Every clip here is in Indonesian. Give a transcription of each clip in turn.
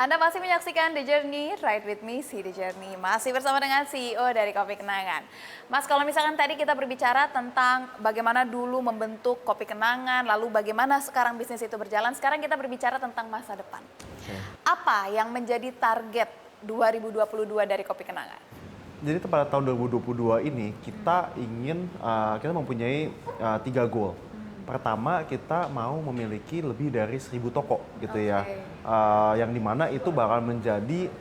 Anda masih menyaksikan The Journey, Ride with me, see The Journey. Masih bersama dengan CEO dari Kopi Kenangan. Mas, kalau misalkan tadi kita berbicara tentang bagaimana dulu membentuk Kopi Kenangan, lalu bagaimana sekarang bisnis itu berjalan, sekarang kita berbicara tentang masa depan. Oke. Apa yang menjadi target 2022 dari Kopi Kenangan? Jadi pada tahun 2022 ini kita mempunyai 3 goal. Pertama, kita mau memiliki lebih dari 1.000 toko gitu ya. Yang dimana itu bakal menjadi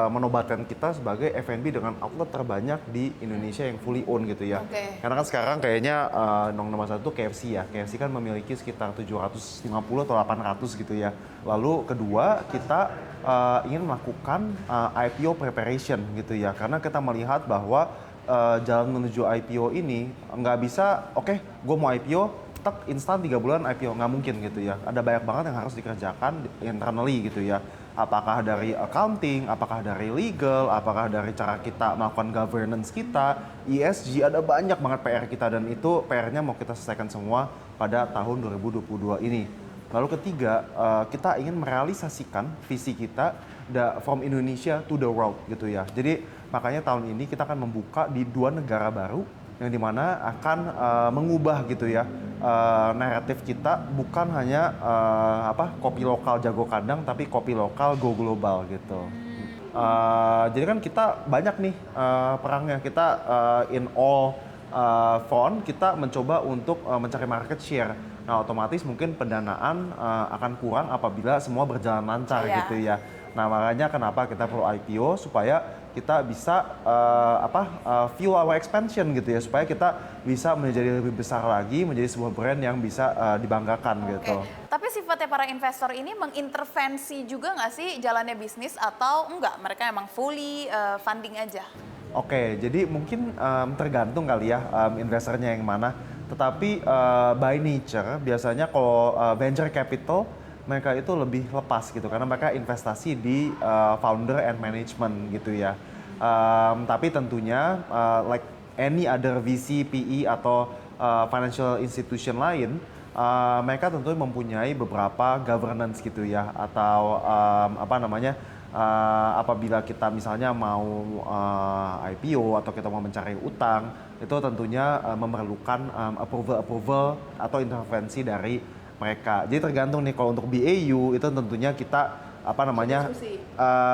menobatkan kita sebagai F&B dengan outlet terbanyak di Indonesia yang fully own gitu ya. Karena kan sekarang kayaknya nomor satu KFC ya. KFC kan memiliki sekitar 750 atau 800 gitu ya. Lalu kedua, kita ingin melakukan IPO preparation gitu ya. Karena kita melihat bahwa jalan menuju IPO ini nggak bisa, oke, gue mau IPO, instan 3 bulan IPO, nggak mungkin gitu ya. Ada banyak banget yang harus dikerjakan internally gitu ya. Apakah dari accounting, apakah dari legal, apakah dari cara kita melakukan governance kita, ESG, ada banyak banget PR kita dan itu PR-nya mau kita selesaikan semua pada tahun 2022 ini. Lalu ketiga, kita ingin merealisasikan visi kita from Indonesia to the world gitu ya. Jadi makanya tahun ini kita akan membuka di 2 negara baru yang dimana akan mengubah gitu ya naratif kita, bukan hanya kopi lokal jago kandang, tapi kopi lokal go global gitu. Jadi kan kita banyak nih perangnya, kita in all front kita mencoba untuk mencari market share. Nah otomatis mungkin pendanaan akan kurang apabila semua berjalan lancar gitu ya. Nah makanya kenapa kita perlu IPO supaya kita bisa fuel our expansion gitu ya, supaya kita bisa menjadi lebih besar lagi, menjadi sebuah brand yang bisa dibanggakan gitu. Tapi sifatnya para investor ini mengintervensi juga nggak sih jalannya bisnis atau enggak? Mereka emang fully funding aja? Oke, jadi mungkin tergantung kali ya investornya yang mana. Tetapi by nature biasanya kalau venture capital mereka itu lebih lepas gitu karena mereka investasi di founder and management gitu ya. Tapi tentunya like any other VC, PE atau financial institution lain, mereka tentunya mempunyai beberapa governance gitu ya, atau apabila kita misalnya mau IPO atau kita mau mencari utang, itu tentunya memerlukan approval atau intervensi dari mereka. Jadi tergantung nih, kalau untuk BAU itu tentunya kita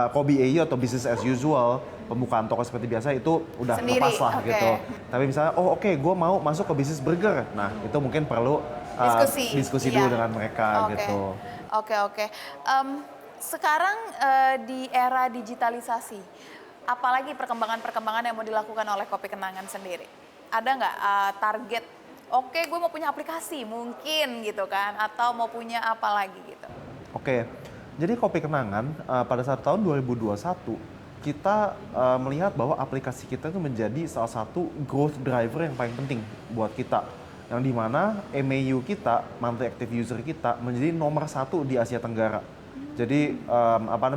kalau BAU atau business as usual, pembukaan toko seperti biasa itu udah lepas lah gitu. Tapi misalnya gue mau masuk ke bisnis burger, nah itu mungkin perlu diskusi dulu dengan mereka gitu. Oke. Sekarang di era digitalisasi, apalagi perkembangan-perkembangan yang mau dilakukan oleh Kopi Kenangan sendiri? Ada nggak target, gue mau punya aplikasi mungkin gitu kan, atau mau punya apa lagi gitu? Oke, jadi Kopi Kenangan pada saat tahun 2021, kita melihat bahwa aplikasi kita itu menjadi salah satu growth driver yang paling penting buat kita. Yang dimana MAU kita, monthly active user kita, menjadi nomor 1 di Asia Tenggara. Jadi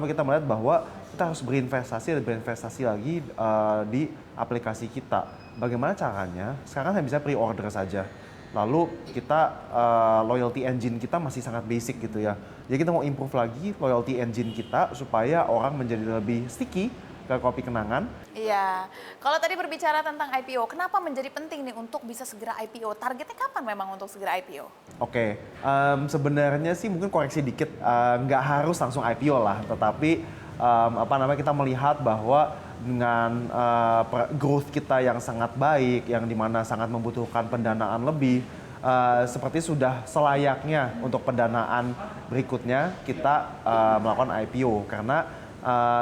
kita melihat bahwa kita harus berinvestasi lagi di aplikasi kita. Bagaimana caranya? Sekarang saya bisa pre-order saja. Lalu kita loyalty engine kita masih sangat basic gitu ya. Jadi kita mau improve lagi loyalty engine kita supaya orang menjadi lebih sticky ke Kopi Kenangan. Iya, kalau tadi berbicara tentang IPO, kenapa menjadi penting nih untuk bisa segera IPO? Targetnya kapan memang untuk segera IPO? Oke, sebenarnya sih mungkin koreksi dikit, nggak harus langsung IPO lah, tetapi kita melihat bahwa dengan growth kita yang sangat baik, yang dimana sangat membutuhkan pendanaan lebih, seperti sudah selayaknya untuk pendanaan berikutnya kita melakukan IPO, karena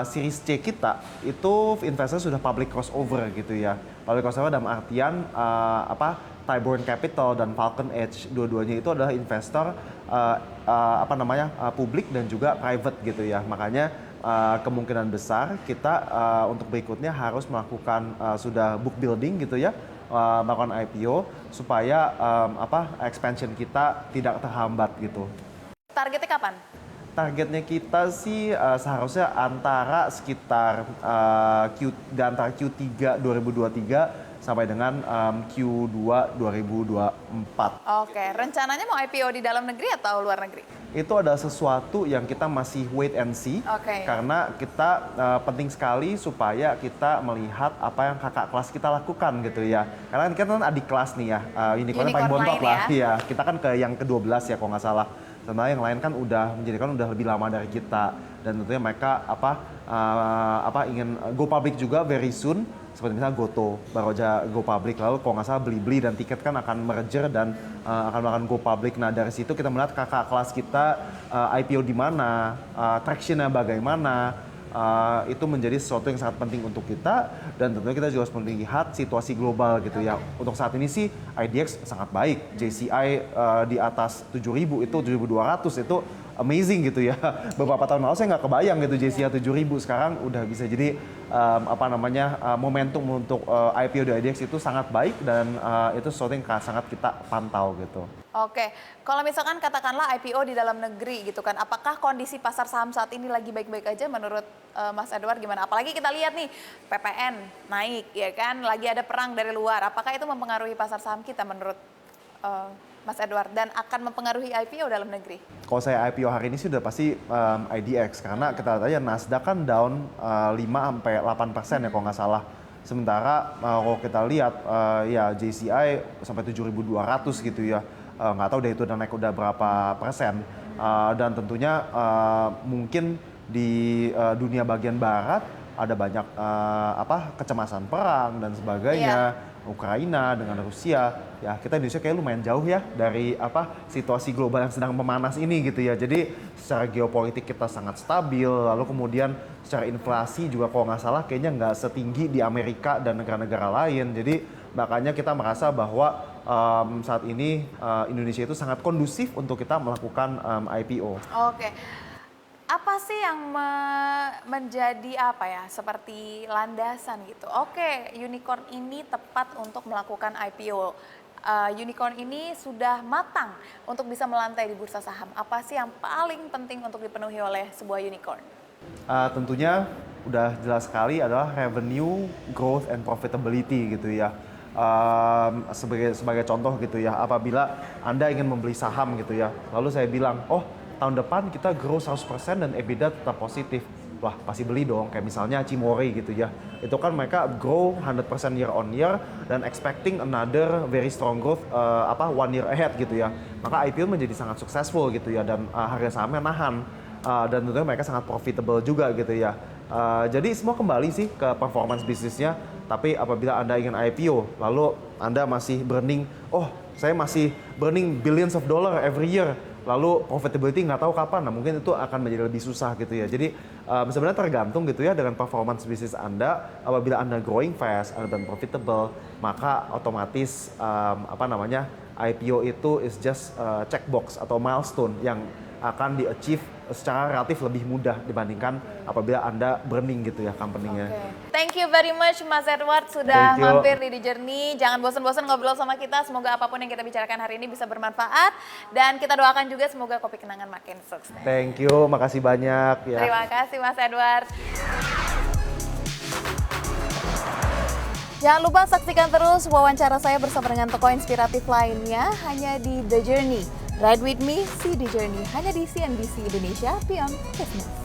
series C kita itu investor sudah public crossover gitu ya. Public crossover dalam artian Tyborn Capital dan Falcon Edge, dua-duanya itu adalah investor publik dan juga private gitu ya. Makanya kemungkinan besar kita untuk berikutnya harus melakukan sudah book building gitu ya, melakukan IPO supaya expansion kita tidak terhambat gitu. Targetnya kapan? Targetnya kita sih seharusnya antara sekitar Q3 2023 sampai dengan Q2 2024. Oke, rencananya mau IPO di dalam negeri atau luar negeri? Itu adalah sesuatu yang kita masih wait and see, karena kita penting sekali supaya kita melihat apa yang kakak kelas kita lakukan gitu ya. Karena kita kan adik kelas nih ya, unicorn paling bontot lah ya. Kita kan ke yang ke-12 ya kalau nggak salah. Sementara yang lain kan udah lebih lama dari kita, dan tentunya mereka ingin go public juga very soon. Seperti misalnya Goto baru aja go public, lalu kalau nggak salah Blibli dan Tiket kan akan merger dan akan go public. Nah dari situ kita melihat kakak kelas kita IPO di mana, tractionnya bagaimana, itu menjadi sesuatu yang sangat penting untuk kita, dan tentunya kita juga harus melihat situasi global gitu ya. Untuk saat ini sih IDX sangat baik, JCI di atas 7.000 itu 7.200 itu amazing gitu ya. Beberapa tahun lalu saya nggak kebayang gitu JCI 7.000, sekarang udah bisa jadi momentum untuk IPO di IDX itu sangat baik, dan itu sesuatu yang sangat kita pantau gitu. Oke, kalau misalkan katakanlah IPO di dalam negeri gitu kan, apakah kondisi pasar saham saat ini lagi baik-baik aja menurut Mas Edward gimana? Apalagi kita lihat nih PPN naik ya kan, lagi ada perang dari luar. Apakah itu mempengaruhi pasar saham kita menurut Mas Edward, dan akan mempengaruhi IPO dalam negeri? Kalau saya IPO hari ini sih udah pasti IDX, karena kita lihat ya Nasdaq kan down 5-8% ya kalau nggak salah. Sementara kalau kita lihat ya JCI sampai 7.200 gitu ya, nggak tahu deh itu udah naik udah berapa persen. Dan tentunya mungkin di dunia bagian barat ada banyak kecemasan perang dan sebagainya. Ukraina dengan Rusia, ya kita Indonesia kayak lumayan jauh ya dari situasi global yang sedang memanas ini gitu ya. Jadi secara geopolitik kita sangat stabil, lalu kemudian secara inflasi juga kalau nggak salah kayaknya nggak setinggi di Amerika dan negara-negara lain. Jadi makanya kita merasa bahwa saat ini Indonesia itu sangat kondusif untuk kita melakukan IPO. Oke. Apa sih yang menjadi seperti landasan gitu? Oke, unicorn ini tepat untuk melakukan IPO. Unicorn ini sudah matang untuk bisa melantai di bursa saham. Apa sih yang paling penting untuk dipenuhi oleh sebuah unicorn? Tentunya udah jelas sekali adalah revenue, growth, and profitability gitu ya. Sebagai contoh gitu ya, apabila Anda ingin membeli saham gitu ya, lalu saya bilang, tahun depan kita grow 100% dan EBITDA tetap positif. Wah, pasti beli dong. Kayak misalnya Cimory gitu ya. Itu kan mereka grow 100% year on year dan expecting another very strong growth 1 year ahead gitu ya. Maka IPO menjadi sangat successful gitu ya, dan harga sahamnya nahan. Dan tentunya mereka sangat profitable juga gitu ya. Jadi semua kembali sih ke performance bisnisnya. Tapi apabila Anda ingin IPO, lalu Anda masih burning, saya masih burning billions of dollar every year, lalu profitability nggak tahu kapan, nah mungkin itu akan menjadi lebih susah gitu ya. Jadi sebenarnya tergantung gitu ya dengan performance bisnis Anda. Apabila Anda growing fast dan profitable, maka otomatis IPO itu is just checkbox atau milestone yang akan di-achieve secara relatif lebih mudah dibandingkan apabila Anda burning gitu ya company-nya. Thank you very much Mas Edward sudah mampir di Journey. Jangan bosan-bosan ngobrol sama kita. Semoga apapun yang kita bicarakan hari ini bisa bermanfaat. Dan kita doakan juga semoga Kopi Kenangan makin sukses. Thank you, makasih banyak. Ya. Terima kasih Mas Edward. Jangan lupa saksikan terus wawancara saya bersama dengan tokoh inspiratif lainnya hanya di The Journey. Ride with me, see the journey. Hanya di CNBC Indonesia Beyond Business.